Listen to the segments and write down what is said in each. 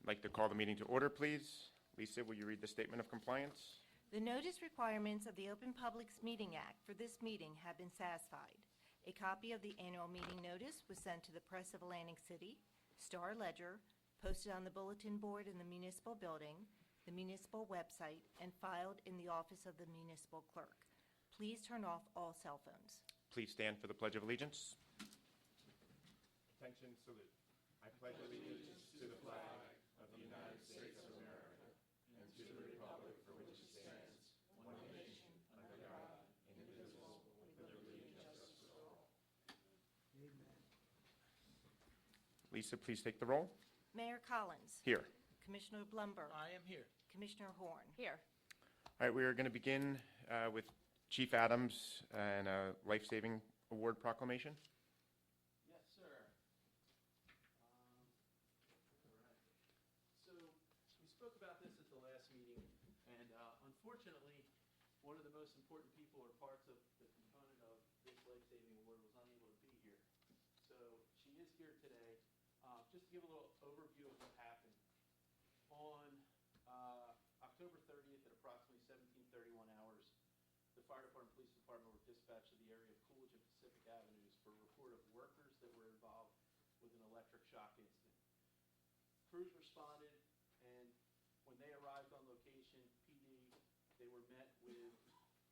I'd like to call the meeting to order, please. Lisa, will you read the statement of compliance? The notice requirements of the Open Publics Meeting Act for this meeting have been satisfied. A copy of the annual meeting notice was sent to the Press of Atlantic City, Star Ledger, posted on the bulletin board in the municipal building, the municipal website, and filed in the office of the municipal clerk. Please turn off all cell phones. Please stand for the Pledge of Allegiance. Attention, salute. I pledge allegiance to the flag of the United States of America and to the republic for which it stands, one nation, under God, indivisible, with liberty and justice for all. Amen. Lisa, please take the roll. Mayor Collins. Here. Commissioner Blumberg. I am here. Commissioner Horn. Here. All right, we are going to begin with Chief Adams and a life-saving award proclamation. Yes, sir. All right. So we spoke about this at the last meeting, and unfortunately, one of the most important people or parts of the component of this life-saving award was unable to be here. So she is here today. Just to give a little overview of what happened. On October 30th at approximately 17:31 hours, the fire department, police department were dispatched to the area of Coolidge and Pacific Avenues for a report of workers that were involved with an electric shock incident. Crews responded, and when they arrived on location, PD, they were met with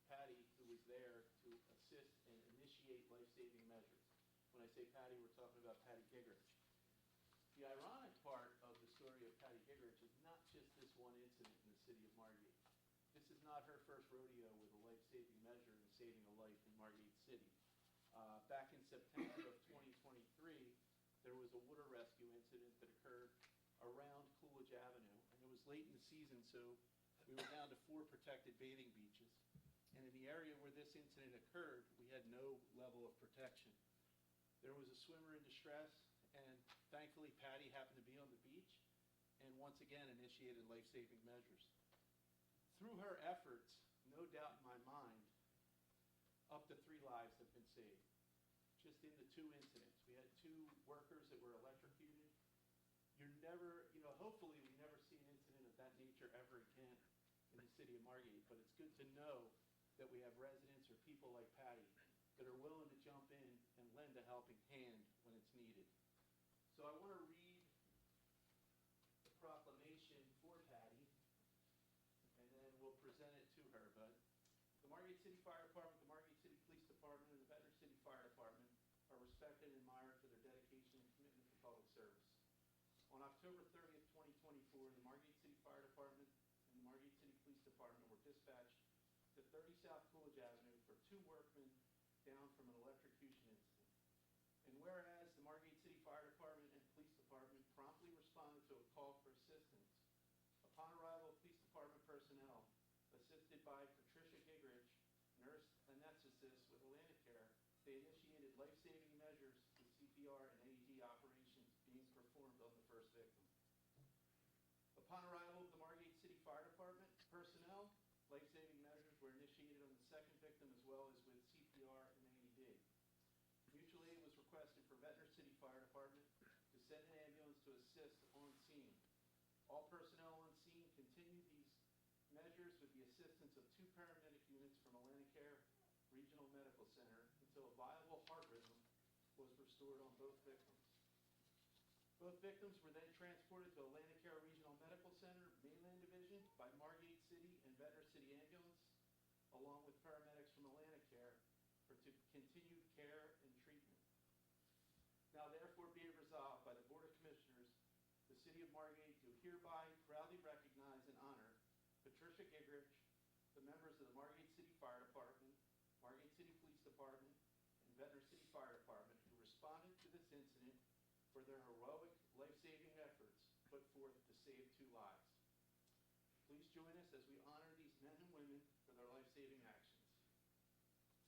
Patty, who was there to assist and initiate life-saving measures. When I say Patty, we're talking about Patty Gigrich. The ironic part of the story of Patty Gigrich is not just this one incident in the city of Margate. This is not her first rodeo with a life-saving measure and saving a life in Margate City. Back in September of 2023, there was a water rescue incident that occurred around Coolidge Avenue, and it was late in the season, so we were down to 4 protected bathing beaches. And in the area where this incident occurred, we had no level of protection. There was a swimmer in distress, and thankfully Patty happened to be on the beach and once again initiated life-saving measures. Through her efforts, no doubt in my mind, up to 3 lives have been saved. Just in the 2 incidents. We had 2 workers that were electrocuted. Hopefully we never see an incident of that nature ever again in the city of Margate, but it's good to know that we have residents or people like Patty that are willing to jump in and lend a helping hand when it's needed. So I want to read the proclamation for Patty, and then we'll present it to her. But the Margate City Fire Department, the Margate City Police Department, and the Ventnor City Fire Department are respected and admired for their dedication and commitment to public service. On October 30th, 2024, the Margate City Fire Department and the Margate City Police Department were dispatched to 30 South Coolidge Avenue for 2 workmen down from an electrocution incident. And whereas the Margate City Fire Department and Police Department promptly responded to a call for assistance, upon arrival of Police Department personnel, assisted by Patricia Gigrich, nurse anesthetist with Atlanticare, they initiated life-saving measures with CPR and AED operations being performed on the first victim. Upon arrival of the Margate City Fire Department personnel, life-saving measures were initiated on the second victim as well as with CPR and AED. Mutual aid was requested for Ventnor City Fire Department to send an ambulance to assist on scene. All personnel on scene continued these measures with the assistance of 2 paramedic units from Atlanticare Regional Medical Center until a viable heart rhythm was restored on both victims. Both victims were then transported to Atlanticare Regional Medical Center, Mainland Division, by Margate City and Ventnor City Ambulance, along with paramedics from Atlanticare for continued care and treatment. Now therefore be it resolved by the Board of Commissioners, the City of Margate do hereby proudly recognize and honor Patricia Gigrich, the members of the Margate City Fire Department, Margate City Police Department, and Ventnor City Fire Department who responded to this incident for their heroic life-saving efforts put forth to save 2 lives. Please join us as we honor these men and women for their life-saving actions.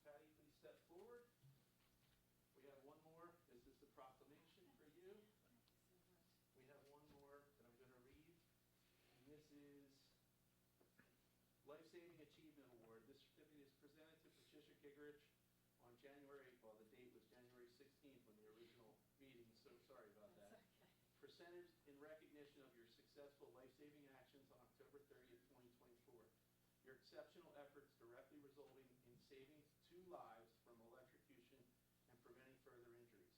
Patty, please step forward. We have one more. This is the proclamation for you. We have one more that I'm going to read. And this is Life-Saving Achievement Award. This certificate is presented to Patricia Gigrich on the date was January 16th when the original meeting, so sorry about that. presented in recognition of your successful life-saving actions on October 30th, 2024. Your exceptional efforts directly resulting in saving 2 lives from electrocution and preventing further injuries.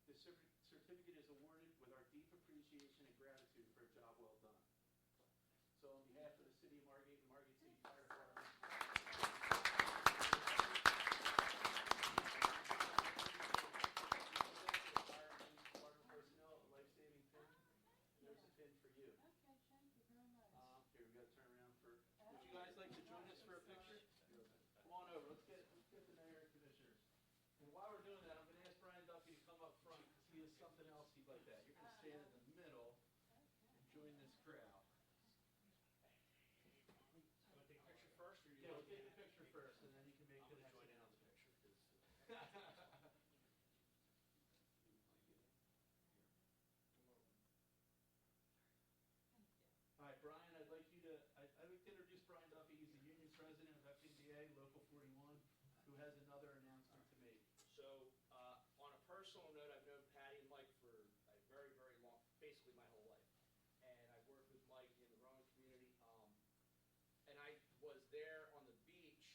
This certificate is awarded with our deep appreciation and gratitude for a job well done. So on behalf of the City of Margate and Margate City Fire Department, personnel, a life-saving pin. There's a pin for you. Okay, thank you very much. Here, we got to turn around for. Would you guys like to join us for a picture? Come on over. Let's get the mayor and commissioners. And while we're doing that, I'm going to ask Brian Duffy to come up front because he has something else he'd like that. You're going to stand in the middle and join this crowd. Want to take a picture first, or Yeah, we'll take the picture first, and then you can make the next join in on the announcement. picture? All right, Brian, I'd like to introduce Brian Duffy. He's the union president of FPDA Local 41, who has another announcement to make. So, on a personal note, I've known Patty and Mike for a very, very long, basically my whole life. And I've worked with Mike in the rowing community. And I was there on the beach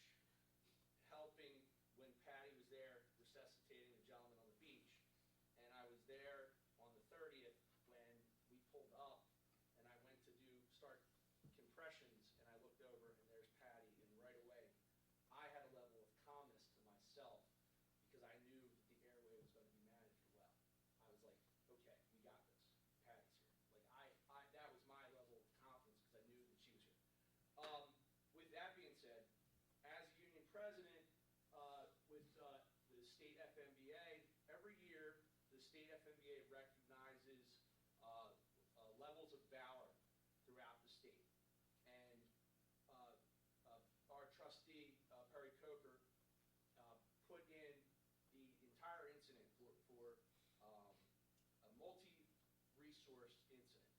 helping when Patty was there resuscitating the gentleman on the beach. And I was there on the 30th when we pulled up and I went to start compressions, and I looked over and there's Patty, and right away I had a level of calmness to myself because I knew that the airway was going to be managed well. I was like, okay, we got this. Patty's here. Like that was my level of confidence because I knew that she was here. With that being said, as a union president with the state FMBA, every year the state FMBA recognizes levels of valor throughout the state. And our trustee, Perry Coker, put in the entire incident for a multi-resource incident.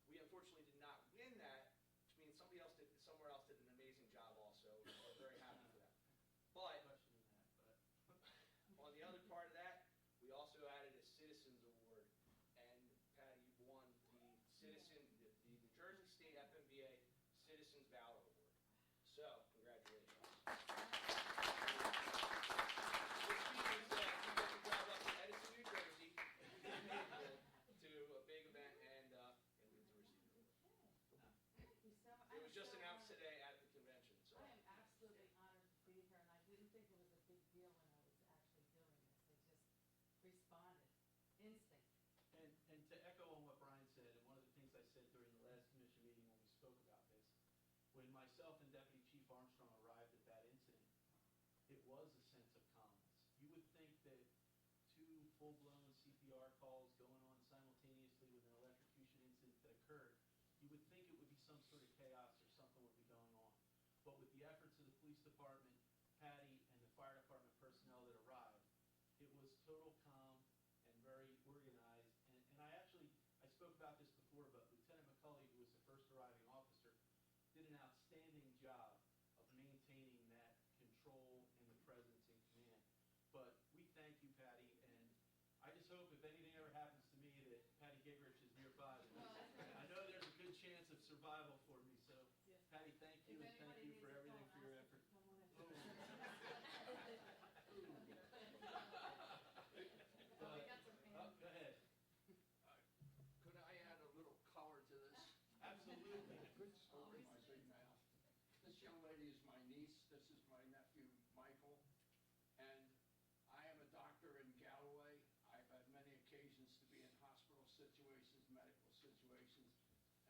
We unfortunately did not win that, which means somewhere else did an amazing job also. We're very happy for that. But on the other part of that, we also added a Citizens Award, and Patty, you won the New Jersey State FMBA Citizens Valor Award. So, congratulations. Which means that you get to drive up to Edison, New Jersey, to a big event, and we get to receive your award. Thank you so much. It was just announced today at the convention. So. I am absolutely honored to be here, and I didn't think it was a big deal when I was actually doing this. I just responded. Instinct. And to echo on what Brian said, and one of the things I said during the last commission meeting when we spoke about this, when myself and Deputy Chief Armstrong arrived at that incident, it was a sense of calmness. You would think that 2 full-blown CPR calls going on simultaneously with an electrocution incident that occurred, you would think it would be some sort of chaos or something would be going on. But with the efforts of the police department, Patty, and the fire department personnel that arrived, it was total calm and very organized. And I spoke about this before, but Lieutenant McCulley, who was the first arriving officer, did an outstanding job of maintaining that control and the presence in command. But we thank you, Patty, and I just hope if anything ever happens to me that Patty Gigrich is nearby. I know there's a good chance of survival for me, so Yes. Patty, thank you, and thank you for everything for your effort. Go ahead. Could I add a little color to this? Absolutely. Good story, my big mouth. This young lady is my niece. This is my nephew, Michael. And I am a doctor in Galloway. I've had many occasions to be in hospital situations, medical situations,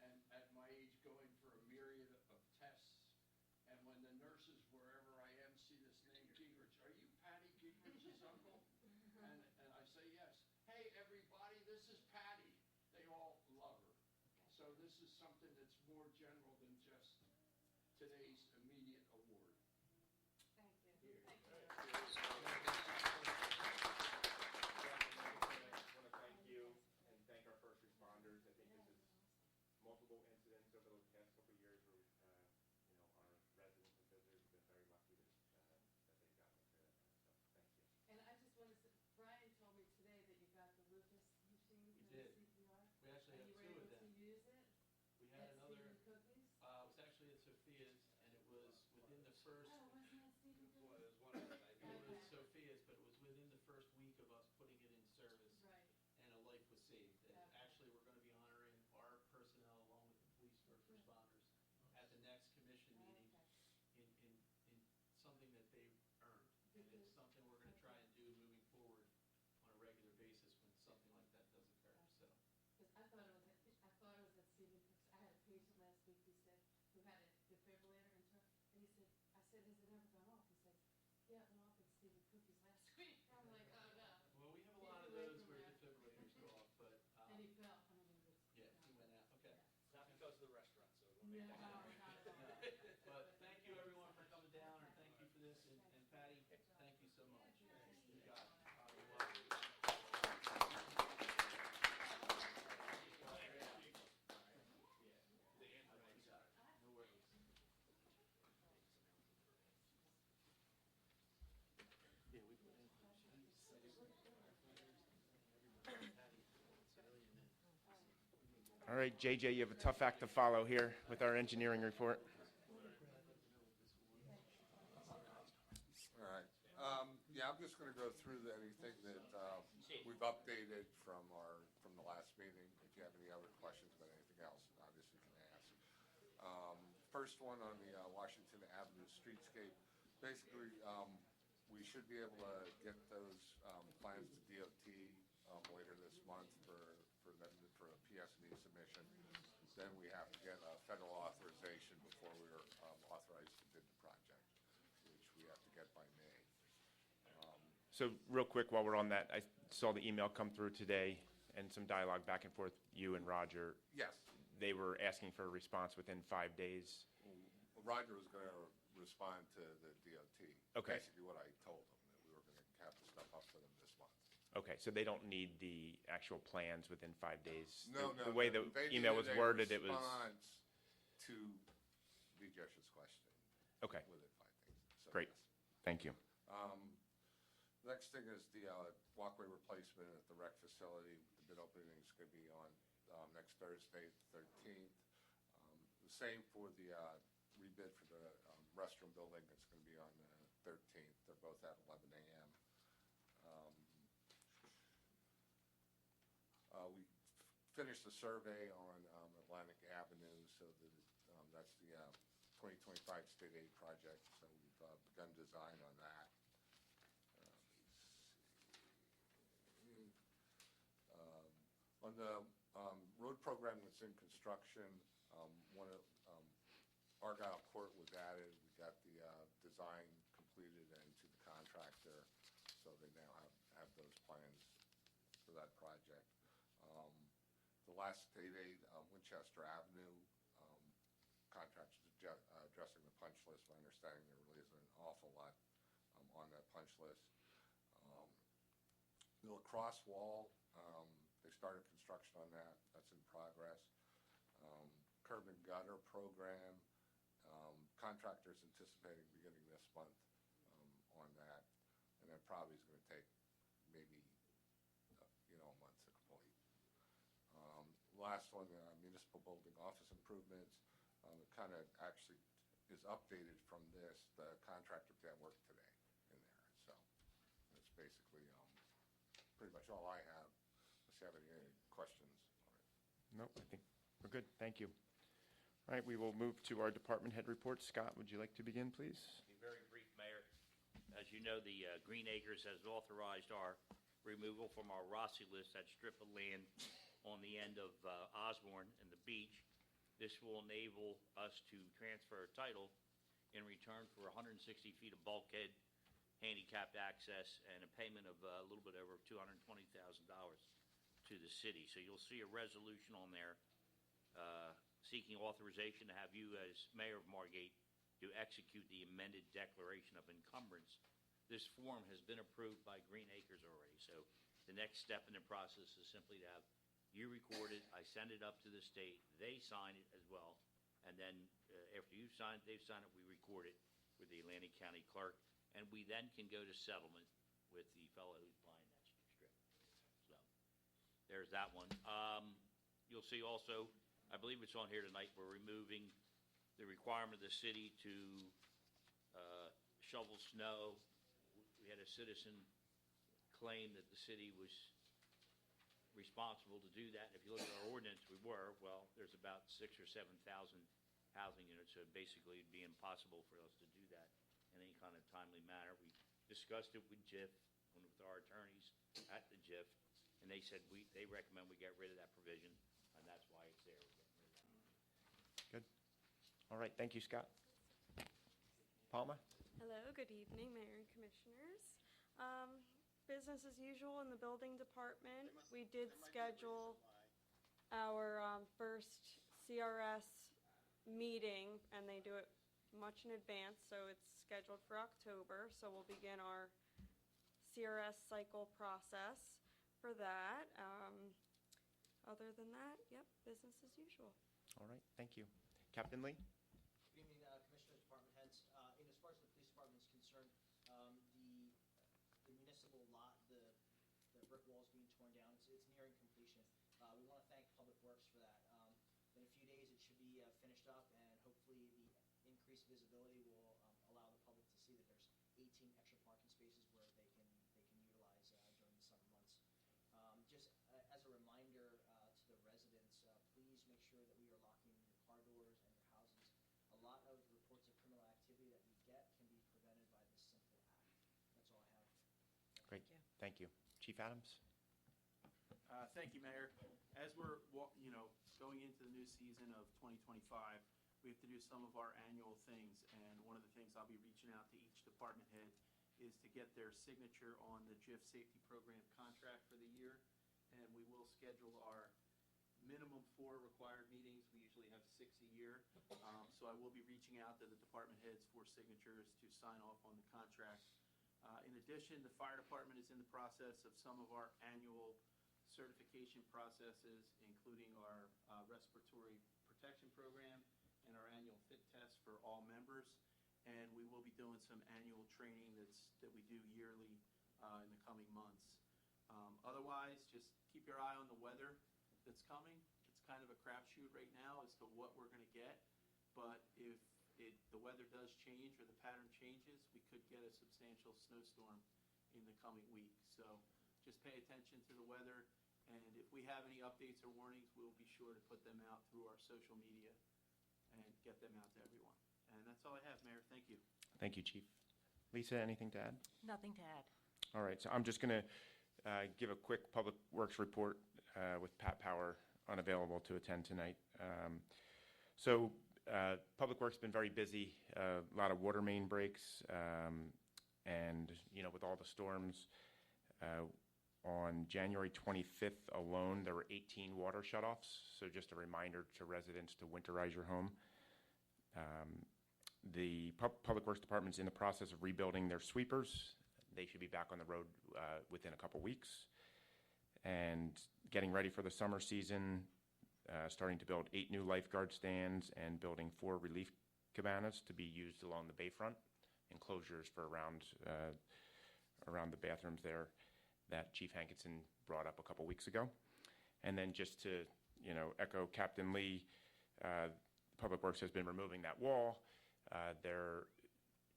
and at my age going for a myriad of tests. And when the nurses, wherever I am, see this name Gigrich, are you Patty Gigrich's uncle? And I say yes. Hey, everybody, this is Patty. They all love her. So this is something that's more general than just today's immediate award. Thank you. Here. Thank you. I want to thank you and thank our first responders. I think this is multiple incidents over the past couple of years where, our residents and visitors have been very lucky that they've gotten to that. So thank you. And I just want to say, Brian told me today that you got the Lucas machine We for the did. CPR. We actually first, Oh, wasn't that Stephen Well, Cookie? it was one of them, I it think. was Sophia's, but it was within the first week of us putting it in service. Right. And a life was saved. And Okay. actually, we're gonna be honoring our personnel along with the police first Good. responders at the next commission meeting Okay. in something that they've earned. And Good. it's something we're gonna try and do moving forward on a regular basis when something like that does occur, so. Because I thought it was at Stephen Cook's. I had a patient last week, he said, who had a defibrillator and took, and he said, I said, has it ever gone off? He said, yeah, it went off at Stephen Cookie's last week. I'm like, oh, no. Well, we have a Keep lot of away those from where that. defibrillators go off, but, And he fell. I mean, he was. yeah, he went out, okay. Not because of the restaurant, so we'll No, make that. not at all. But thank you, everyone, for coming down, and thank you for this, and Patty, thank you so much. You got it. You're welcome. No worries. Yeah, we put in. All right, JJ, you have a tough act to follow here with our engineering report. All right. Yeah, I'm just going to go through anything that we've updated from the last meeting. If you have any other questions about anything else, obviously you can ask. First one on the Washington Avenue streetscape. Basically, we should be able to get those plans to DOT later this month for a PS&E submission. Then we have to get federal authorization before we're authorized to bid the project, which we have to get by May. So real quick, while we're on that, I saw the email come through today and some dialogue back and forth, you and Roger. Yes, They were asking for a response within 5 days. Roger was going to respond to the DOT. Okay. Basically what I told him, that we were going to have the stuff up for them this month. Okay, so they don't need the actual plans within 5 days? No, The way the they email was needed a worded, it was, response to Vijesh's question okay, within 5 days. So, great, yes. thank you. Next thing is the walkway replacement at the rec facility. The bid opening is going to be on next Thursday, the 13th. The same for the rebid for the restroom building. It's going to be on the 13th. They're both at 11 a.m. We finished the survey on Atlantic Avenue, so that's the 2025 state aid project. So we've begun design on that. On the road program that's in construction, one of Argyle Court was added. We got the design completed and to the contractor, so they now have those plans for that project. The last state aid, Winchester Avenue, contractors addressing the punch list. My understanding there really isn't an awful lot on that punch list. The lacrosse wall, they started construction on that. That's in progress. Curb and gutter program, contractors anticipating beginning this month on that. And that probably is going to take maybe, a month to complete. Last one, municipal building office improvements. It kind of actually is updated from this. The contractor did work today in there. So that's basically pretty much all I have. Unless you have any questions on it. Nope, I think we're good, thank you. All right, we will move to our department head report. Scott, would you like to begin, please? Be very brief, Mayor. As you know, the Green Acres has authorized our removal from our Rossi list, that strip of land on the end of Osborne and the beach. This will enable us to transfer title in return for 160 feet of bulkhead, handicapped access, and a payment of a little bit over $220,000 to the city. So you'll see a resolution on there seeking authorization to have you as mayor of Margate to execute the amended declaration of encumbrance. This form has been approved by Green Acres already, so the next step in the process is simply to have you record it, I send it up to the state, they sign it as well, and then after you've signed it, they've signed it, we record it with the Atlantic County Clerk, and we then can go to settlement with the fellow who's buying that strip. So there's that one. You'll see also, I believe it's on here tonight, we're removing the requirement of the city to shovel snow. We had a citizen claim that the city was responsible to do that. If you look at our ordinance, we were. Well, there's about 6,000 or 7,000 housing units, so basically it'd be impossible for us to do that in any kind of timely manner. We discussed it with JIF, with our attorneys at the JIF, and they said they recommend we get rid of that provision, and that's why it's there. We're getting rid of that. Good. All right, thank you, Scott. Palma? Hello, good evening, Mayor and Commissioners. Business as usual in the building department. We did schedule our first CRS meeting, and they do it much in advance, so it's scheduled for October. So we'll begin our CRS cycle process for that. Other than that, yep, business as usual. All right, thank you. Captain Lee? Good evening, Commissioners, Department heads. As far as the police department is concerned, the municipal lot, the brick walls being torn down, it's nearing completion. We want to thank Public Works for that. In a few days, it should be finished up, and hopefully the increased visibility will allow the public to see that there's 18 extra parking spaces where they can utilize during the summer months. Just as a reminder to the residents, please make sure that we are locking your car doors and your houses. A lot of reports of criminal activity that we get can be prevented by this simple act. That's all I have. Great, thank you. Chief Adams? Thank you, Mayor. As we're, going into the new season of 2025, we have to do some of our annual things, and one of the things I'll be reaching out to each department head is to get their signature on the JIF Safety Program contract for the year, and we will schedule our minimum 4 required meetings. We usually have 6 a year, so I will be reaching out to the department heads for signatures to sign off on the contract. In addition, the fire department is in the process of some of our annual certification processes, including our respiratory protection program and our annual fit test for all members. And we will be doing some annual training that we do yearly in the coming months. Otherwise, just keep your eye on the weather that's coming. It's kind of a crapshoot right now as to what we're going to get. But if the weather does change or the pattern changes, we could get a substantial snowstorm in the coming week. So just pay attention to the weather. And if we have any updates or warnings, we'll be sure to put them out through our social media and get them out to everyone. And that's all I have, Mayor. Thank you. Thank you, Chief. Lisa, anything to add? Nothing to add. All right, so I'm just going to give a quick Public Works report with Pat Power unavailable to attend tonight. Public Works been very busy, a lot of water main breaks, and, with all the storms, on January 25th alone, there were 18 water shutoffs. So just a reminder to residents to winterize your home. The Public Works Department's in the process of rebuilding their sweepers. They should be back on the road within a couple weeks. And getting ready for the summer season, starting to build 8 new lifeguard stands and building 4 relief cabanas to be used along the bayfront, enclosures for around the bathrooms there that Chief Hankinson brought up a couple weeks ago. And then just to, echo Captain Lee, Public Works has been removing that wall.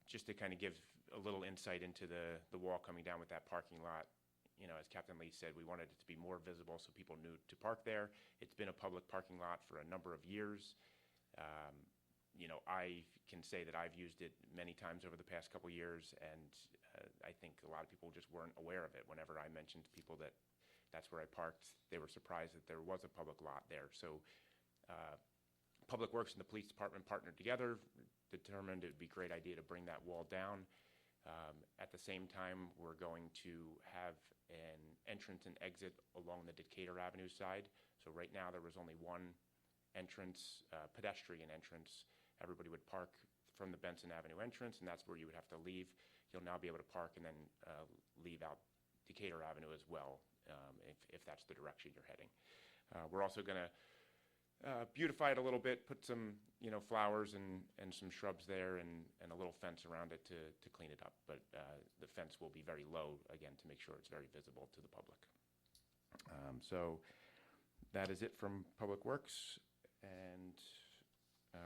Just to kind of give a little insight into the wall coming down with that parking lot, as Captain Lee said, we wanted it to be more visible so people knew to park there. It's been a public parking lot for a number of years. I can say that I've used it many times over the past couple years, and I think a lot of people just weren't aware of it. Whenever I mentioned to people that that's where I parked, they were surprised that there was a public lot there. So Public Works and the police department partnered together, determined it would be a great idea to bring that wall down. At the same time, we're going to have an entrance and exit along the Decatur Avenue side. So right now there was only one entrance, pedestrian entrance. Everybody would park from the Benson Avenue entrance, and that's where you would have to leave. You'll now be able to park and then leave out Decatur Avenue as well, if that's the direction you're heading. We're also going to beautify it a little bit, put some flowers and some shrubs there, and a little fence around it to clean it up. But the fence will be very low, again, to make sure it's very visible to the public. So that is it from Public Works, and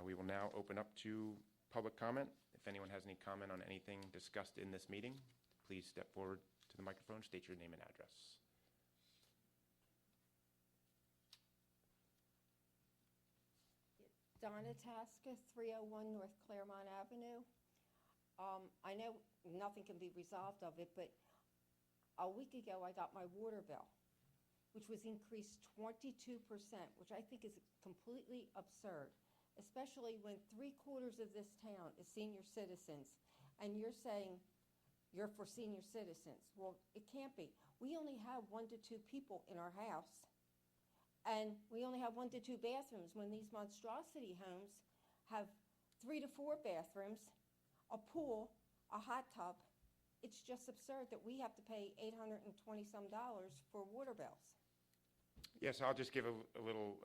we will now open up to public comment. If If anyone has any comment on anything discussed in this meeting, please step forward to the microphone, state your name and address. Donna Taska, 301 North Claremont Avenue. I know nothing can be resolved of it, but a week ago I got my water bill, which was increased 22%, which I think is completely absurd, especially when 3/4 of this town is senior citizens, and you're saying you're for senior citizens. Well, it can't be. We only have 1 to 2 people in our house, and we only have 1 to 2 bathrooms when these monstrosity homes have 3 to 4 bathrooms, a pool, a hot tub. It's just absurd that we have to pay $820-some for water bills. Yes, I'll just give a little,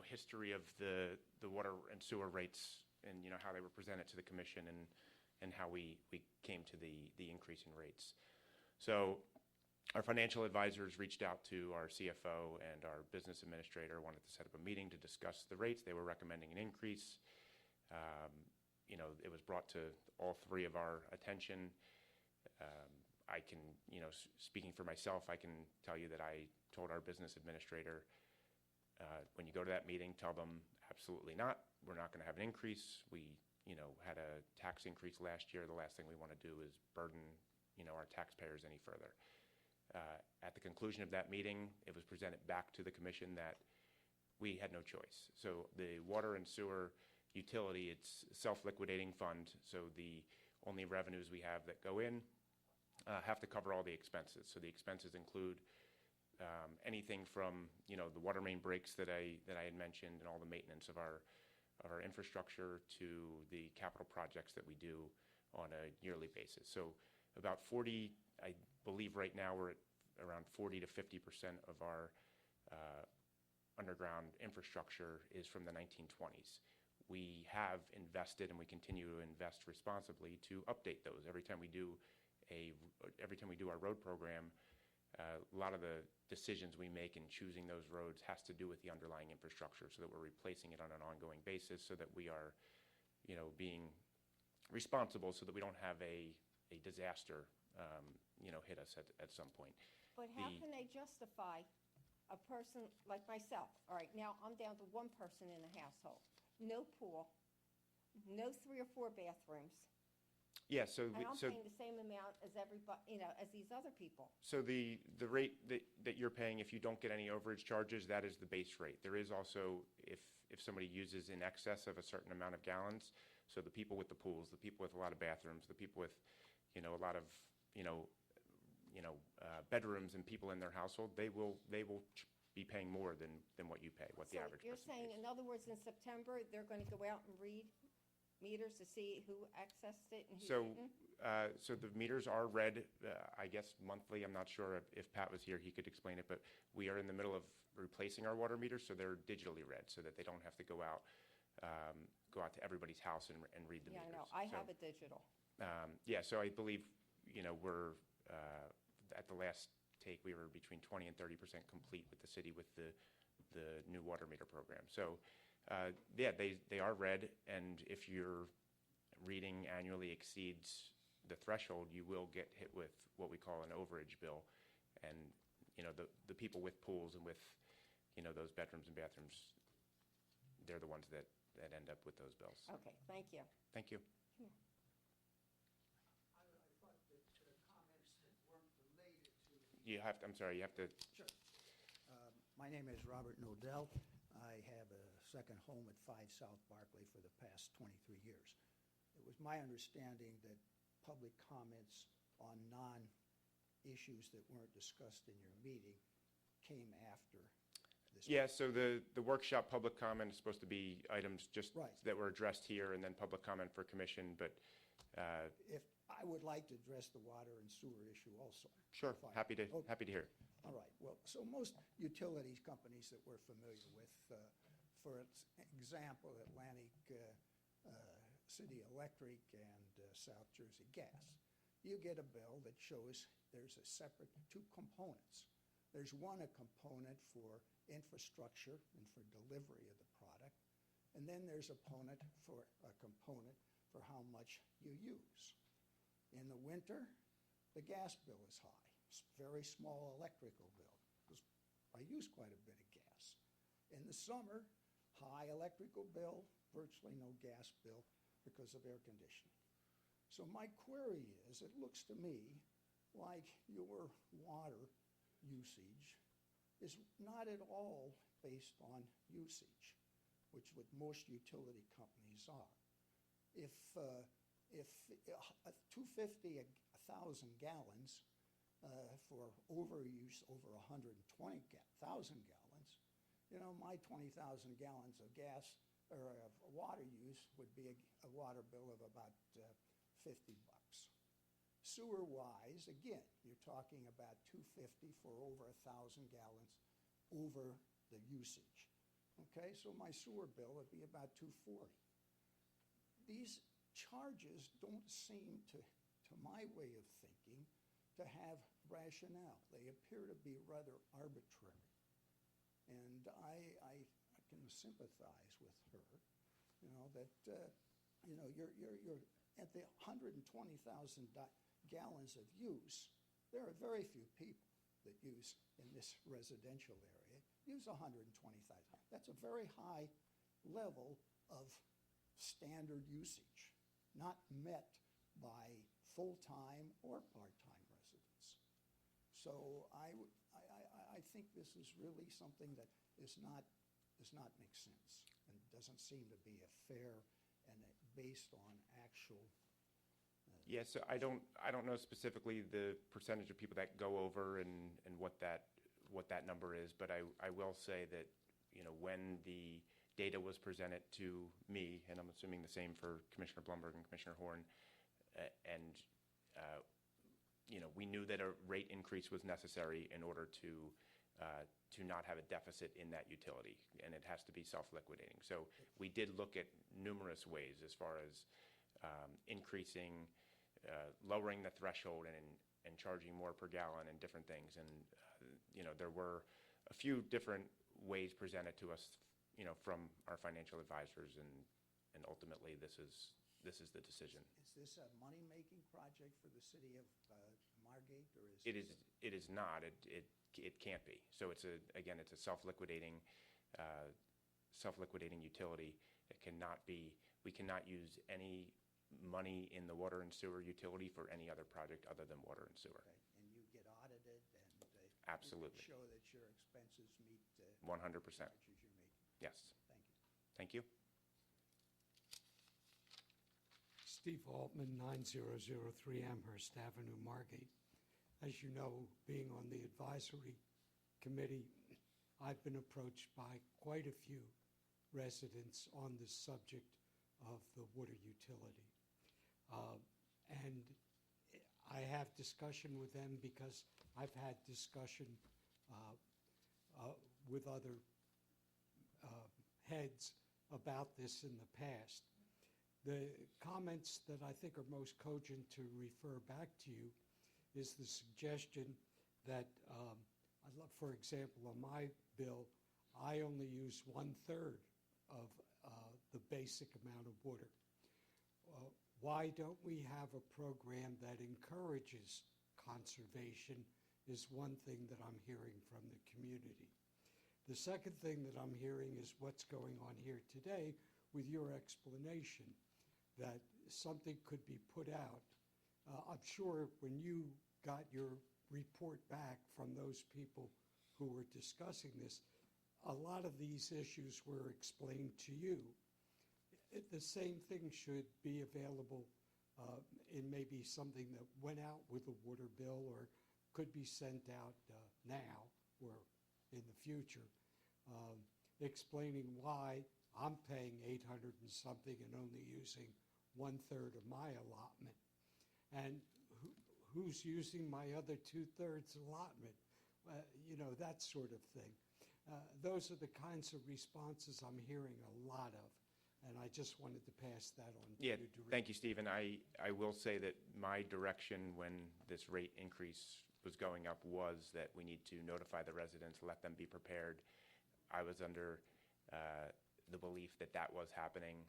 history of the water and sewer rates and, how they were presented to the commission and how we came to the increase in rates. So our financial advisors reached out to our CFO and our business administrator, wanted to set up a meeting to discuss the rates. They were recommending an increase. It was brought to all three of our attention. I can, speaking for myself, I can tell you that I told our business administrator, when you go to that meeting, tell them absolutely not. We're not going to have an increase. We, had a tax increase last year. The last thing we want to do is burden, our taxpayers any further. At the conclusion of that meeting, it was presented back to the commission that we had no choice. So the water and sewer utility, it's a self-liquidating fund, so the only revenues we have that go in have to cover all the expenses. So the expenses include anything from, the water main breaks that I had mentioned and all the maintenance of our infrastructure to the capital projects that we do on a yearly basis. So about 40, I believe right now we're at around 40 to 50% of our underground infrastructure is from the 1920s. We have invested and we continue to invest responsibly to update those. Every time we do our road program, a lot of the decisions we make in choosing those roads has to do with the underlying infrastructure, so that we're replacing it on an ongoing basis, so that we are, being responsible, so that we don't have a disaster, hit us at some point. But how can they justify a person like myself? All right, now I'm down to 1 person in the household, no pool, no 3 or 4 bathrooms. Yeah, so And I'm paying the same amount as everybody, as these other people. So the rate that you're paying, if you don't get any overage charges, that is the base rate. There is also, if somebody uses in excess of a certain amount of gallons, so the people with the pools, the people with a lot of bathrooms, the people with, a lot of, bedrooms and people in their household, they will be paying more than what you pay, what the average person pays. So you're saying, in other words, in September, they're going to go out and read meters to see who accessed it and who didn't? So the meters are read, I guess, monthly. I'm not sure if Pat was here, he could explain it, but we are in the middle of replacing our water meters, so they're digitally read, so that they don't have to go out to everybody's house and read the meters. Yeah, no, I have it digital. So I believe, we're, at the last take, we were between 20 and 30% complete with the city with the new water meter program. So, they are read, and if your reading annually exceeds the threshold, you will get hit with what we call an overage bill. And, the people with pools and with, those bedrooms and bathrooms, they're the ones that end up with those bills. Okay, thank you. Thank you. Come here. I thought that comments that weren't related to... You have to... Sure. My name is Robert Nodell. I have a second home at 5 South Barclay for the past 23 years. It was my understanding that public comments on non-issues that weren't discussed in your meeting came after this. Yeah, so the workshop public comment is supposed to be items just Right. that were addressed here, and then public comment for commission, but... If I would like to address the water and sewer issue also. Sure, Fine. happy to Okay. hear. All right, well, so most utilities companies that we're familiar with, for example, Atlantic City Electric and South Jersey Gas, you get a bill that shows there's a separate 2 components. There's a component for infrastructure and for delivery of the product, and then there's a component for how much you use. In the winter, the gas bill is high. It's very small electrical bill, because I use quite a bit of gas. In the summer, high electrical bill, virtually no gas bill because of air conditioning. So my query is, it looks to me like your water usage is not at all based on usage, which what most utility companies are. If 250 1,000 gallons for overuse over 120,000 gallons, you know, my 20,000 gallons of gas or of water use would be a water bill of about $50. Sewer-wise, again, you're talking about $250 for over 1,000 gallons over the usage. Okay, so my sewer bill would be about $240. These charges don't seem to my way of thinking, to have rationale. They appear to be rather arbitrary. And I can sympathize with her, you know, that, you know, you're at the 120,000 gallons of use. There are very few people that use in this residential area, use 120,000. That's a very high level of standard usage, not met by full-time or part-time residents. So I think this is really something that does not make sense and doesn't seem to be a fair and based on actual. Yes, so I don't know specifically the percentage of people that go over and what that number is, but I will say that, you know, when the data was presented to me, and I'm assuming the same for Commissioner Blumberg and Commissioner Horn, you know, we knew that a rate increase was necessary in order to not have a deficit in that utility, and it has to be self-liquidating. So we did look at numerous ways as far as increasing, lowering the threshold and charging more per gallon and different things. And, you know, there were a few different ways presented to us, you know, from our financial advisors, and ultimately this is the decision. Is this a money-making project for the city of Margate, or is It is not. It can't be. So it's a self-liquidating utility. It cannot be. We cannot use any money in the water and sewer utility for any other project other than water and sewer. Okay. And you get audited, and Absolutely. you can show that your expenses meet 100%. charges you're making. Yes. Thank you. Thank you. Steve Altman, 9003 Amherst Avenue, Margate. As you know, being on the advisory committee, I've been approached by quite a few residents on the subject of the water utility. And I have discussion with them because I've had discussion with other heads about this in the past. The comments that I think are most cogent to refer back to you is the suggestion that, for example, on my bill, I only use 1/3 of the basic amount of water. Why don't we have a program that encourages conservation is one thing that I'm hearing from the community. The second thing that I'm hearing is what's going on here today with your explanation that something could be put out. I'm sure when you got your report back from those people who were discussing this, a lot of these issues were explained to you. The same thing should be available in maybe something that went out with a water bill or could be sent out now or in the future, explaining why I'm paying $800 and something and only using 1/3 of my allotment, and who's using my other 2/3 allotment, you know, that sort of thing. Those are the kinds of responses I'm hearing a lot of, and I just wanted to pass that on to you directly. Thank you, Stephen. I will say that my direction when this rate increase was going up was that we need to notify the residents, let them be prepared. I was under the belief that that was happening,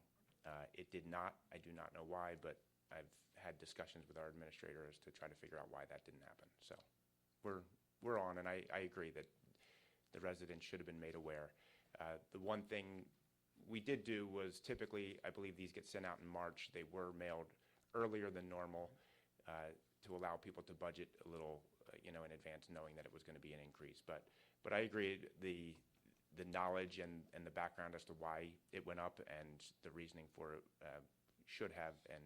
It did not. I do not know why, but I've had discussions with our administrator as to try to figure out why that didn't happen. So we're on, and I agree that the residents should have been made aware. The one thing we did do was typically, I believe these get sent out in March. They were mailed earlier than normal to allow people to budget a little, in advance, knowing that it was going to be an increase. But I agree, the knowledge and the background as to why it went up and the reasoning for it should have, and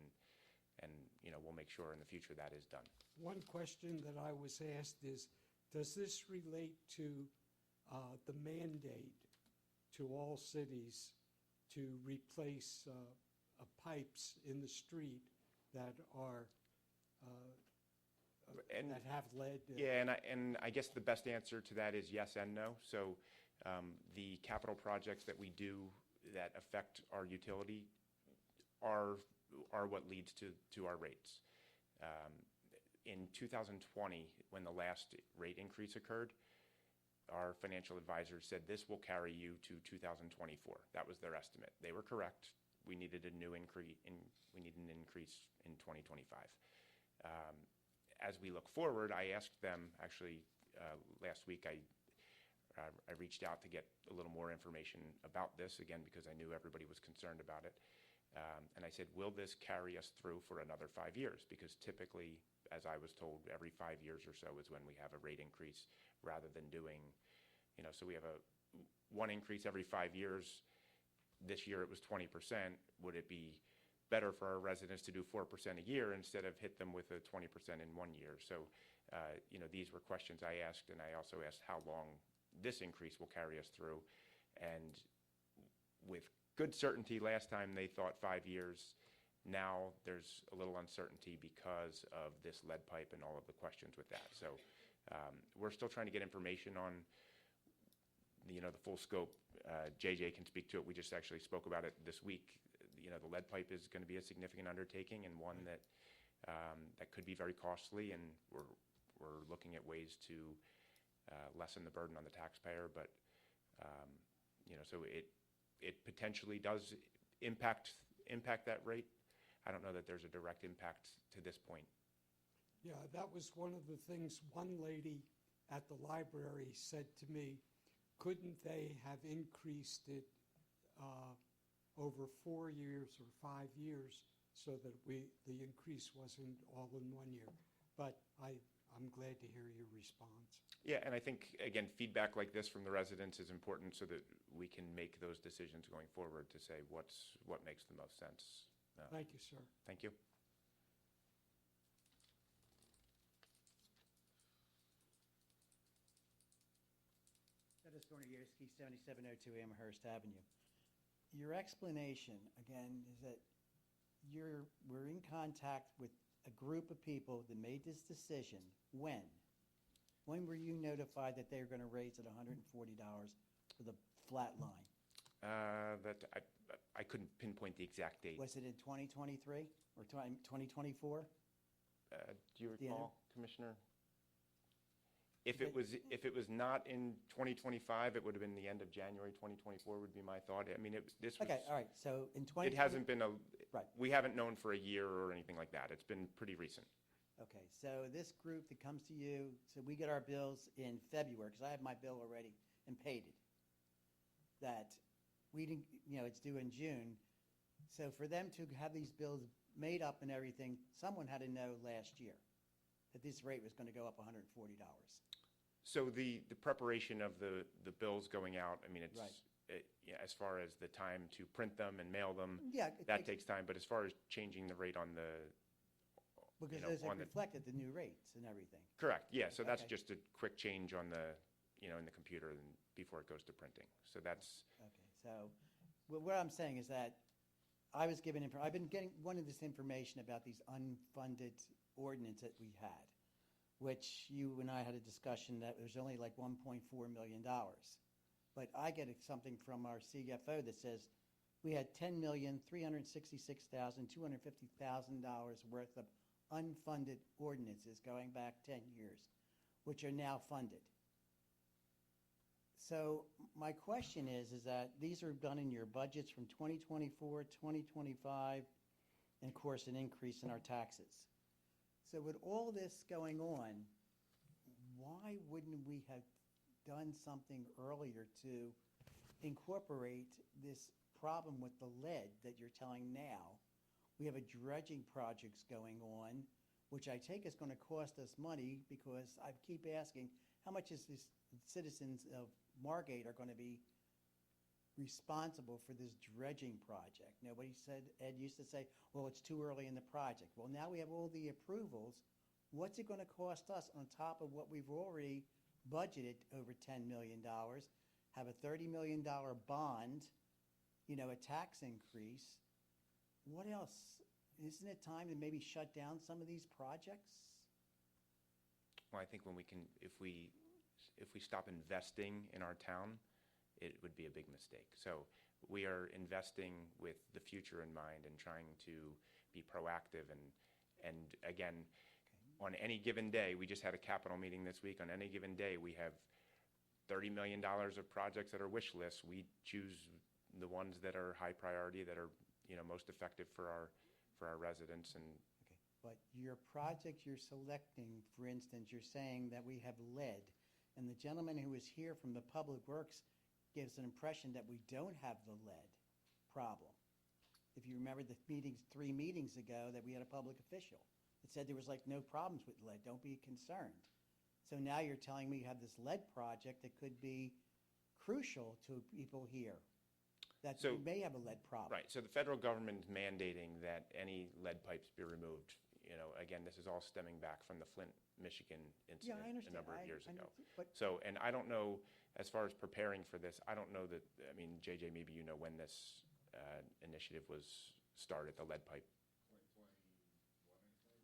we'll make sure in the future that is done. One question that I was asked is, does this relate to the mandate to all cities to replace pipes in the street that are that have lead? Yeah, and I guess the best answer to that is yes and no. So the capital projects that we do that affect our utility are what leads to our rates. In 2020, when the last rate increase occurred, our financial advisors said this will carry you to 2024. That was their estimate. They were correct. We needed a new increase. We need an increase in 2025. As we look forward, I asked them actually last week. I reached out to get a little more information about this again because I knew everybody was concerned about it. And I said, will this carry us through for another 5 years? Because typically, as I was told, every 5 years or so is when we have a rate increase rather than doing, so we have one increase every 5 years. This year it was 20%. Would it be better for our residents to do 4% a year instead of hit them with a 20% in 1 year? So, these were questions I asked, and I also asked how long this increase will carry us through. And with good certainty, last time they thought 5 years. Now there's a little uncertainty because of this lead pipe and all of the questions with that. So we're still trying to get information on the full scope. JJ can speak to it. We just actually spoke about it this week. The lead pipe is going to be a significant undertaking and one that that could be very costly, and we're looking at ways to lessen the burden on the taxpayer. But so it potentially does impact that rate. I don't know that there's a direct impact to this point. Yeah, that was one of the things one lady at the library said to me. Couldn't they have increased it over 4 years or 5 years so that the increase wasn't all in 1 year? But I'm glad to hear your response. Yeah, and I think, again, feedback like this from the residents is important so that we can make those decisions going forward to say what makes the most sense. Thank you, sir. Thank you. Dennis Gorniewski, 7702 Amherst Avenue. Your explanation, again, is that we're in contact with a group of people that made this decision. When? When were you notified that they were going to raise it $140 for the flat line? That I couldn't pinpoint the exact date. Was it in 2023 or 2024? Do you recall, Commissioner? If it was not in 2025, it would have been the end of January 2024 would be my thought. I mean, this was... Okay, all right. So in 20... It hasn't been Right. We haven't known for a year or anything like that. It's been pretty recent. Okay, so this group that comes to you, so we get our bills in February, because I have my bill already and paid it. That we didn't, it's due in June. So for them to have these bills made up and everything, someone had to know last year that this rate was going to go up $140. So the preparation of the bills going out, I mean, it's Right. As far as the time to print them and mail them, Yeah, that takes time. But as far as changing the rate on the because those have reflected the new rates and everything. Correct. Yeah. So that's Okay. just a quick change on the in the computer and before it goes to printing. So that's Okay, so what I'm saying is that I've been getting one of this information about these unfunded ordinance that we had, which you and I had a discussion that there's only like $1.4 million. But I get something from our CFO that says we had $10,366,250,000 worth of unfunded ordinances going back 10 years, which are now funded. So my question is that these are done in your budgets from 2024, 2025, and of course, an increase in our taxes. So with all this going on, why wouldn't we have done something earlier to incorporate this problem with the lead that you're telling now? We have a dredging projects going on, which I take is going to cost us money because I keep asking, how much is this citizens of Margate are going to be responsible for this dredging project? Nobody said, Ed used to say, well, it's too early in the project. Well, now we have all the approvals. What's it going to cost us on top of what we've already budgeted over $10 million, have a $30 million bond, a tax increase? What else? Isn't it time to maybe shut down some of these projects? Well, I think if we stop investing in our town, it would be a big mistake. So we are investing with the future in mind and trying to be proactive. And again, on any given day, we just had a capital meeting this week. On any given day, we have $30 million of projects that are wish lists. We choose the ones that are high priority, that are most effective for our residents. And But your project you're selecting, for instance, you're saying that we have lead, and the gentleman who was here from the Public Works gives an impression that we don't have the lead problem. If you remember the meetings, 3 meetings ago, that we had a public official that said there was no problems with lead, don't be concerned. So now you're telling me you have this lead project that could be crucial to people here, that we may have a lead problem. Right, so the federal government is mandating that any lead pipes be removed. Again, this is all stemming back from the Flint, Michigan incident a number of years ago. So, and I don't know, as far as preparing for this, I don't know that, JJ, maybe you know when this initiative was started, the lead pipe.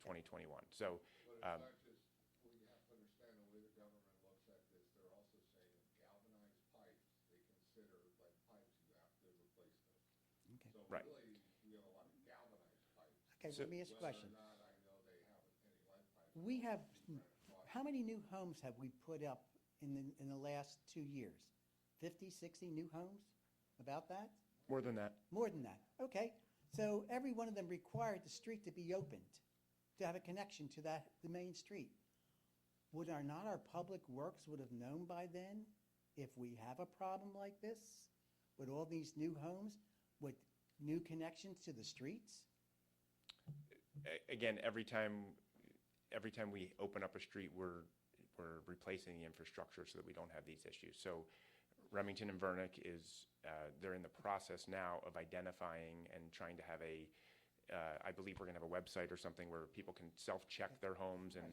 2021. So, But it's not just, well, you have to understand the way the government looks at this, they're also saying galvanized pipes, they consider lead pipes, you have to replace those. Okay. So Right. really, we have a lot of galvanized pipes. Okay, let me ask a question. Whether or not I know they have any lead pipes. We have, how many new homes have we put up in the last 2 years? 50, 60 new homes? About that? more than that. More than that. Okay. So every one of them required the street to be opened, to have a connection to the main street. Would not our Public Works would have known by then if we have a problem like this with all these new homes, with new connections to the streets? Again, every time we open up a street, we're replacing the infrastructure so that we don't have these issues. So Remington and Vernick they're in the process now of identifying and trying to have I believe we're going to have a website or something where people can self-check their homes, and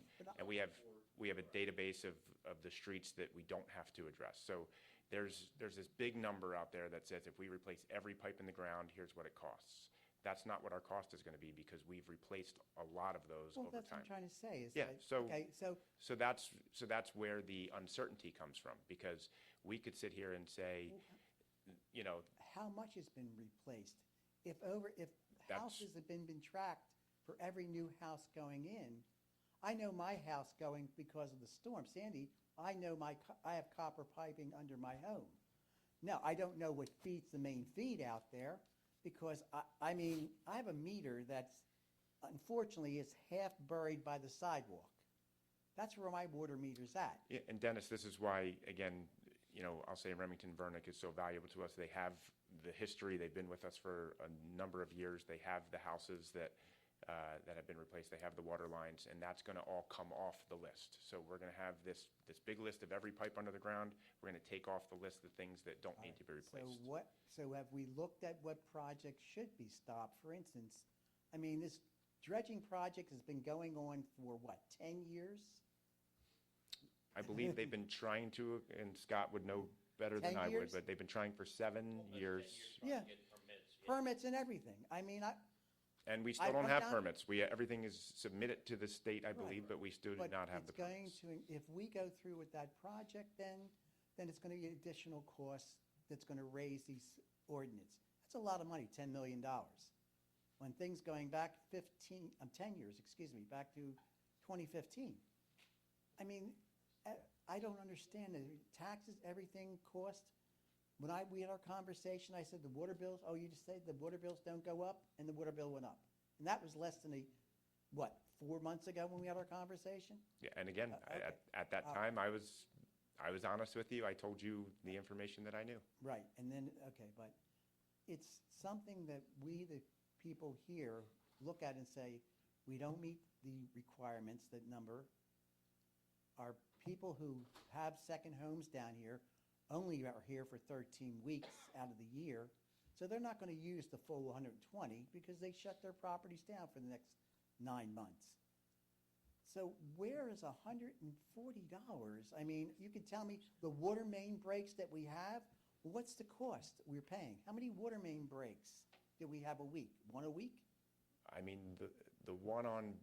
we have a database of the streets that we don't have to address. So there's this big number out there that says if we replace every pipe in the ground, here's what it costs. That's not what our cost is going to be, because we've replaced a lot of those over Well, that's time. what I'm trying to say. So that's where the uncertainty comes from, because we could sit here and say, how much has been replaced? If houses have been tracked for every new house going in, I know my house going because of the storm, Sandy. I know I have copper piping under my home. Now, I don't know what feeds the main feed out there, because I have a meter that's unfortunately is half buried by the sidewalk. That's where my water meter's at. Yeah, and Dennis, this is why, again, I'll say Remington Vernick is so valuable to us. They have the history. They've been with us for a number of years. They have the houses that have been replaced. They have the water lines, and that's going to all come off the list. So we're going to have this big list of every pipe under the ground. We're going to take off the list of things that don't need to be replaced. So have we looked at what projects should be stopped? For instance, this dredging project has been going on for, 10 years? I believe they've been trying to, and Scott would know better than 10 I would, years? but they've been trying for 7 years. Yeah. Permits and everything. And we still don't have permits. Everything is submitted to the state, I believe, but we still do not have the permits. If we go through with that project, then it's going to be additional costs that's going to raise these ordinance. That's a lot of money, $10 million. When things going back 10 years, back to 2015. I don't understand it. Taxes, everything cost. When we had our conversation, I said the water bills, oh, you just said the water bills don't go up, and the water bill went up. And that was less than 4 months ago when we had our conversation? Yeah, and again, Okay. at that time, I was honest with you. I told you the information that I knew. Right, and then, okay, but it's something that we, the people here, look at and say, we don't meet the requirements, that number. Our people who have second homes down here only are here for 13 weeks out of the year, so they're not going to use the full 120 because they shut their properties down for the next 9 months. So where is $140? I mean, you can tell me the water main breaks that we have, well, what's the cost we're paying? How many water main breaks do we have a week? One a week? I mean, the one on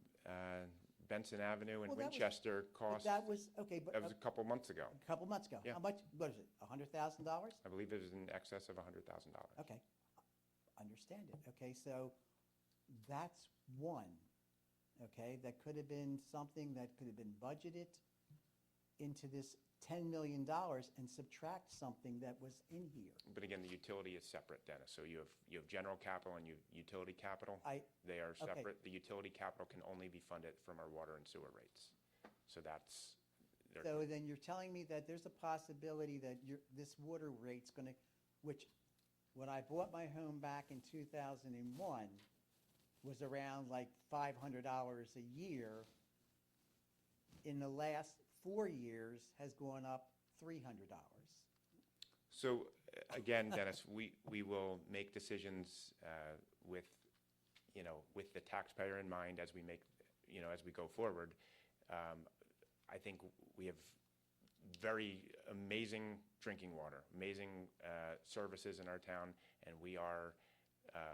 Benson Avenue in Well, that was- Winchester But cost, that was, okay, but that was a couple months ago. a couple months ago. Yeah. How much, what is it, $100,000? I believe it was in excess of $100,000. Okay, understand it. Okay, so that's one, okay, that could have been something that could have been budgeted into this $10 million and subtract something that was in here. But again, the utility is separate, Dennis. So you have general capital and you have utility capital. They are okay. separate. The utility capital can only be funded from our water and sewer rates. So that's. So then you're telling me that there's a possibility that this water rate's going to, which, when I bought my home back in 2001, was around like $500 a year. In the last 4 years has gone up $300. So again, Dennis, we will make decisions with the taxpayer in mind as we make, as we go forward. I think we have very amazing drinking water, amazing services in our town, and we are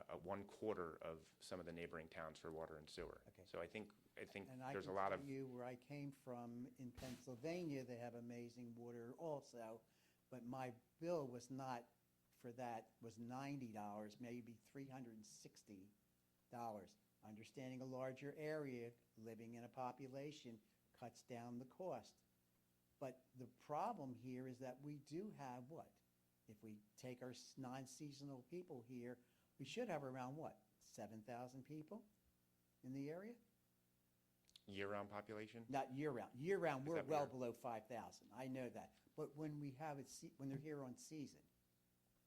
a 1/4 of some of the neighboring towns for water and sewer. Okay. So I think And I there's can a lot of. tell you where I came from in Pennsylvania, they have amazing water also, but my bill was not for that, was $90, maybe $360. Understanding a larger area, living in a population cuts down the cost. But the problem here is that we do have what? If we take our non-seasonal people here, we should have around what? 7,000 people in the area? Year-round population? Not year-round. Year-round, Is we're that what well you're- below 5,000. I know that. But when we have it, when they're here on season,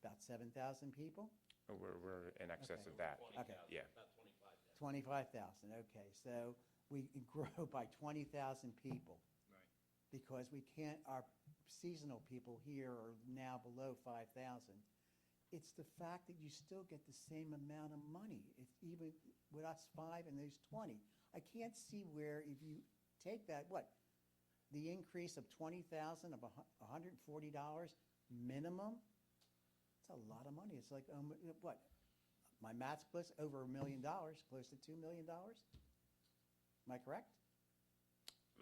about 7,000 people? We're in excess Okay. of that. Okay. Yeah. About 25,000. 25,000, okay. So we grow by 20,000 people. Right. Because we can't, our seasonal people here are now below 5,000. It's the fact that you still get the same amount of money. It's even with us 5 and those 20. I can't see where if you take that, the increase of 20,000 of $140 minimum, it's a lot of money. It's like, what? My math's close, over $1 million, close to $2 million? Am I correct?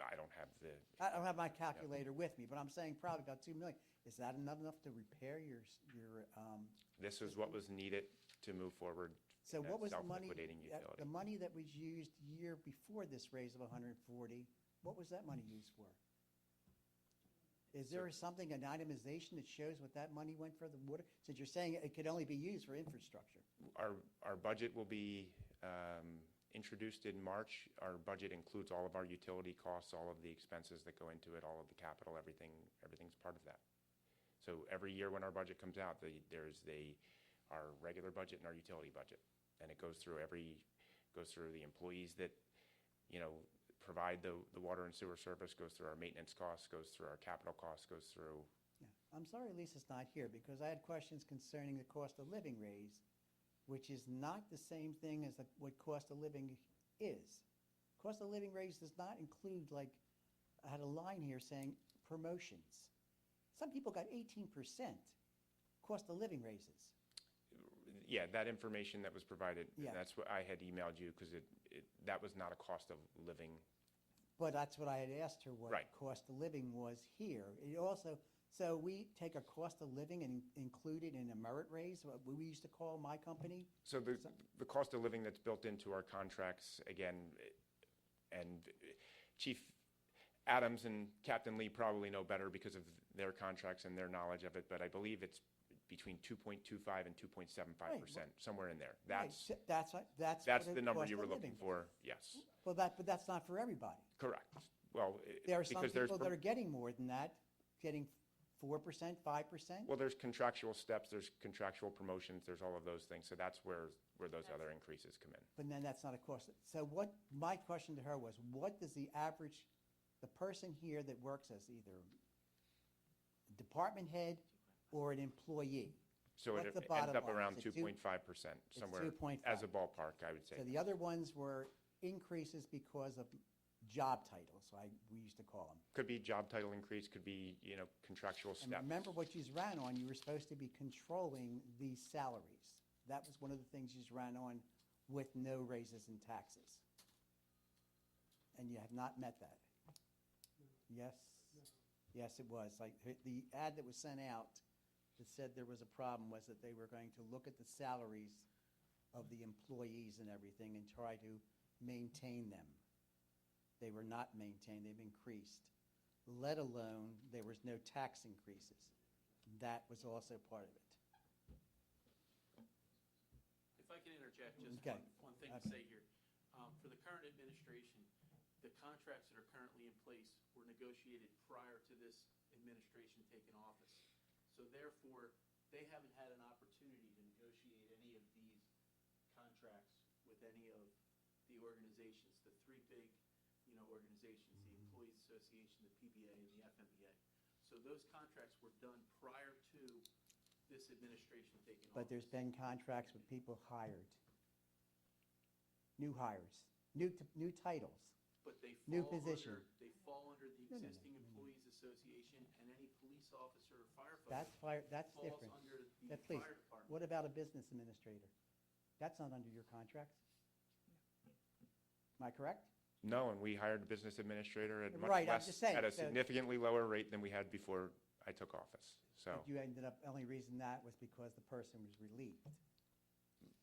I don't have the. I don't have my calculator with me, but I'm saying probably about 2 million. Is that enough to repair your This is what was needed to move forward. so in a what was the money, self-liquidating utility. the money that was used year before this raise of 140, what was that money used for? Is there something, an itemization that shows what that money went for the water? Since you're saying it could only be used for infrastructure. Our budget will be introduced in March. Our budget includes all of our utility costs, all of the expenses that go into it, all of the capital, everything's part of that. So every year when our budget comes out, there's our regular budget and our utility budget. And it goes through the employees that, provide the water and sewer service, goes through our maintenance costs, goes through our capital costs, goes through. Yeah. I'm sorry Lisa's not here because I had questions concerning the cost of living raise, which is not the same thing as what cost of living is. Cost of living raise does not include, I had a line here saying promotions. Some people got 18% cost of living raises. Yeah, that information that was provided, Yeah. that's what I had emailed you because that was not a cost of living. But that's what I had asked her, what Right. cost of living was here. It also, so we take a cost of living and include it in a merit raise, what we used to call my company. So the cost of living that's built into our contracts, again, and Chief, Adams and Captain Lee probably know better because of their contracts and their knowledge of it, but I believe it's between 2.25 and 2.75%, somewhere in there. Right, That's what it the number costs you a were living. looking for, yes. Well, but that's not for everybody. Correct. Well, There are some because there's, people that are getting more than that, getting 4%, 5%. well, there's contractual steps, there's contractual promotions, there's all of those things, so that's where those other increases come in. But then that's not a cost. So what, my question to her was, what does the average, the person here that works as either a department head or an employee? So it What's the ends bottom up line? around Is it 2.5%, It's somewhere, 2.5. as a ballpark, I would say. So the other ones were increases because of job titles, we used to call them. Could be job title increase, could be, contractual And steps. remember what you ran on, you were supposed to be controlling these salaries. That was one of the things you ran on with no raises in taxes. And you have not met that. Yes? Yes, it was. Like, the ad that was sent out that said there was a problem was that they were going to look at the salaries of the employees and everything and try to maintain them. They were not maintained, they've increased, let alone there was no tax increases. That was also part of it. If I can interject, just Okay. one thing to Okay. say here. For the current administration, the contracts that are currently in place were negotiated prior to this administration taking office. So therefore, they haven't had an opportunity to negotiate any of these contracts with any of the organizations, the three big, organizations, the Employees Association, the PBA, and the FMBA. So those contracts were done prior to this administration taking office. But there's been contracts with people hired. New hires, new titles. But they New fall position. they fall under the No, no, no, existing no, no. Employees Association, and any police officer or firefighter That's falls different. under the Yeah, please, fire department. what about a business administrator? That's not under your contracts? Am I correct? No, and we hired a business administrator at much Right, I'm less, just saying, at a so- significantly lower rate than we had before I took office, so. But you ended up, only reason that was because the person was relieved.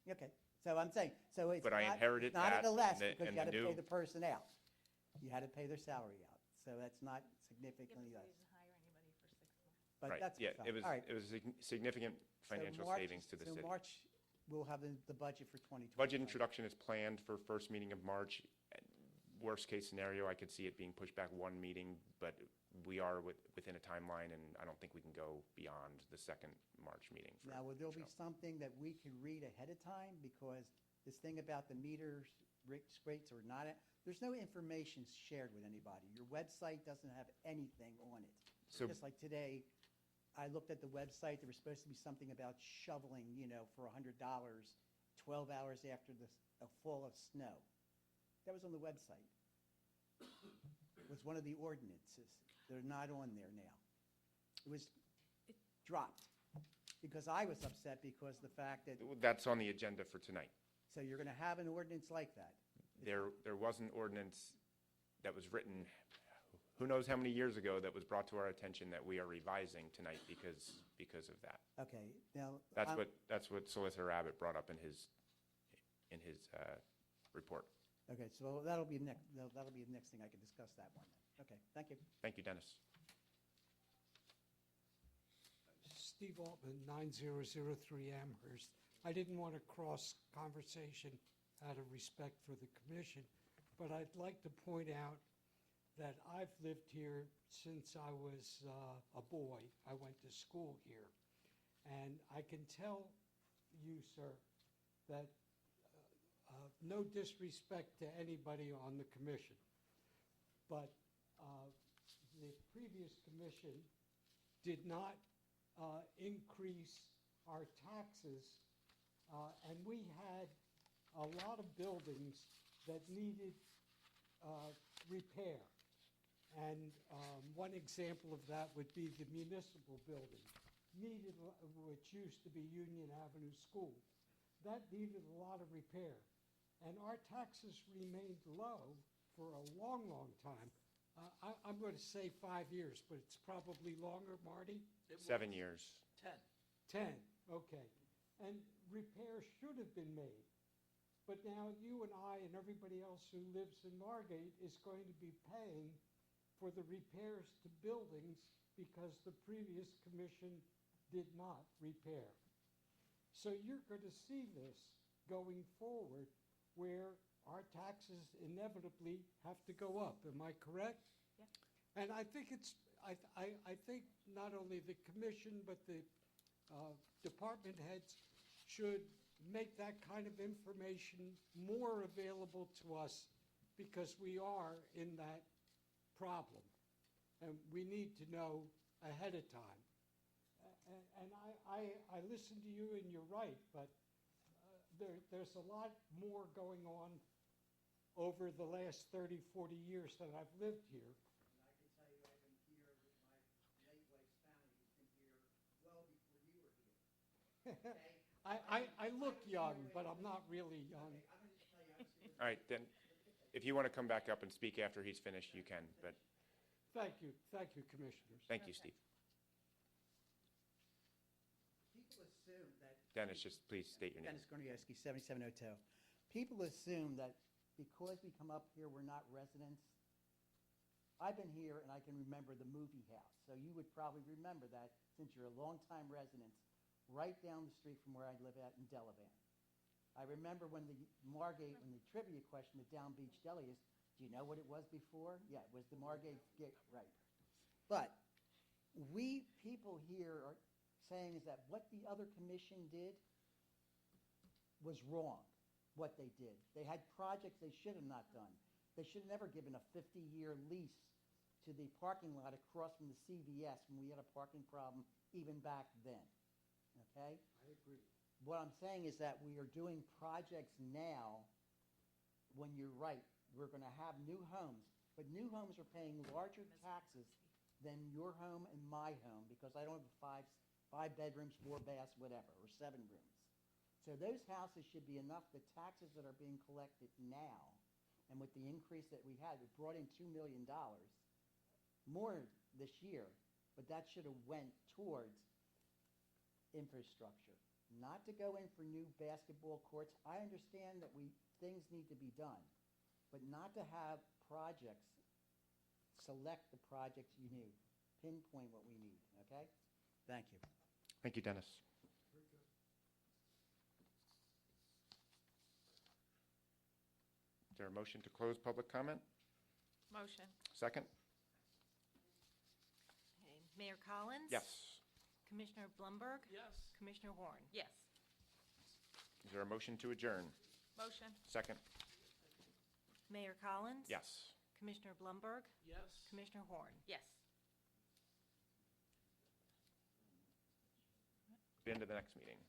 Okay, so I'm saying, so it's But I not, inherited it's not at that, a less and the- because and you had the to pay new- the person out. You had to pay their salary out, so that's not significantly less. But Right, that's yeah, fine. it was, All right. it was a significant So financial March- savings to the city. So March, we'll have the budget for 2020. Budget introduction is planned for first meeting of March. Worst case scenario, I could see it being pushed back one meeting, but we are within a timeline, and I don't think we can go beyond the second March meeting. Now, will there be something that we could read ahead of time? Because this thing about the meters, rates or not, there's no information shared with anybody. Your website doesn't have anything on it. So- Just like today, I looked at the website, there was supposed to be something about shoveling, for $100, 12 hours after a fall of snow. That was on the website. It was one of the ordinances. They're not on there now. It was dropped because I was upset because the fact that, That's on the agenda for tonight. so you're going to have an ordinance like that. There was an ordinance that was written, who knows how many years ago, that was brought to our attention that we are revising tonight because of that. Okay, now. That's what Solicitor Abbott brought up in his report. Okay, so that'll be the next thing I can discuss that one. Okay, thank you. Thank you, Dennis. Steve Altman, 9003 Amherst. I didn't want to cross conversation out of respect for the commission, but I'd like to point out that I've lived here since I was a boy. I went to school here. And I can tell you, sir, that no disrespect to anybody on the commission, but the previous commission did not increase our taxes, and we had a lot of buildings that needed repair. And one example of that would be the municipal building, which used to be Union Avenue School. That needed a lot of repair. And our taxes remained low for a long, long time. I'm going to say 5 years, but it's probably longer, Marty? 7 years. 10. 10, okay. And repairs should have been made. But now you and I and everybody else who lives in Margate is going to be paying for the repairs to buildings because the previous commission did not repair. So you're going to see this going forward where our taxes inevitably have to go up. Am I correct? Yeah. And I think I think not only the commission, but the department heads should make that kind of information more available to us because we are in that problem. And we need to know ahead of time. And I listen to you and you're right, but there's a lot more going on over the last 30, 40 years that I've lived here. And I can tell you, I've been here with my late wife's family, who's been here well before you were here. Okay? I look young, but I'm not really young. Okay, I'm gonna just tell you, I was here. All right, then, if you want to come back up and speak after he's finished, you can, but Thank you, commissioners. thank you, Steve. People assume that. Dennis, just please state your name. Dennis Gorniewski, 7702. People assume that because we come up here, we're not residents. I've been here and I can remember the movie house, so you would probably remember that since you're a longtime resident, right down the street from where I live at in Delavan. I remember when the Margate, when the trivia question, the Down Beach Deli is, do you know what it was before? Yeah, it was the Margate, right. But we people here are saying is that what the other commission did was wrong, what they did. They had projects they should have not done. They should have never given a 50-year lease to the parking lot across from the CVS when we had a parking problem even back then, okay? I agree. What I'm saying is that we are doing projects now when you're right. We're going to have new homes, but new homes are paying larger taxes than your home and my home because I don't have five bedrooms, 4 baths, whatever, or 7 rooms. So those houses should be enough, the taxes that are being collected now, and with the increase that we had, we brought in $2 million more this year, but that should have went towards infrastructure, not to go in for new basketball courts. I understand that things need to be done, but not to have projects, select the projects you need, pinpoint what we need, okay? Thank you. Thank you, Dennis. Very good. Is there a motion to close public comment? Motion. Second? Okay. Mayor Collins? Yes. Commissioner Blumberg? Yes. Commissioner Warren? Yes. Is there a motion to adjourn? Motion. Second? Mayor Collins? Yes. Commissioner Blumberg? Yes. Commissioner Horn? Yes. Been to the next meeting.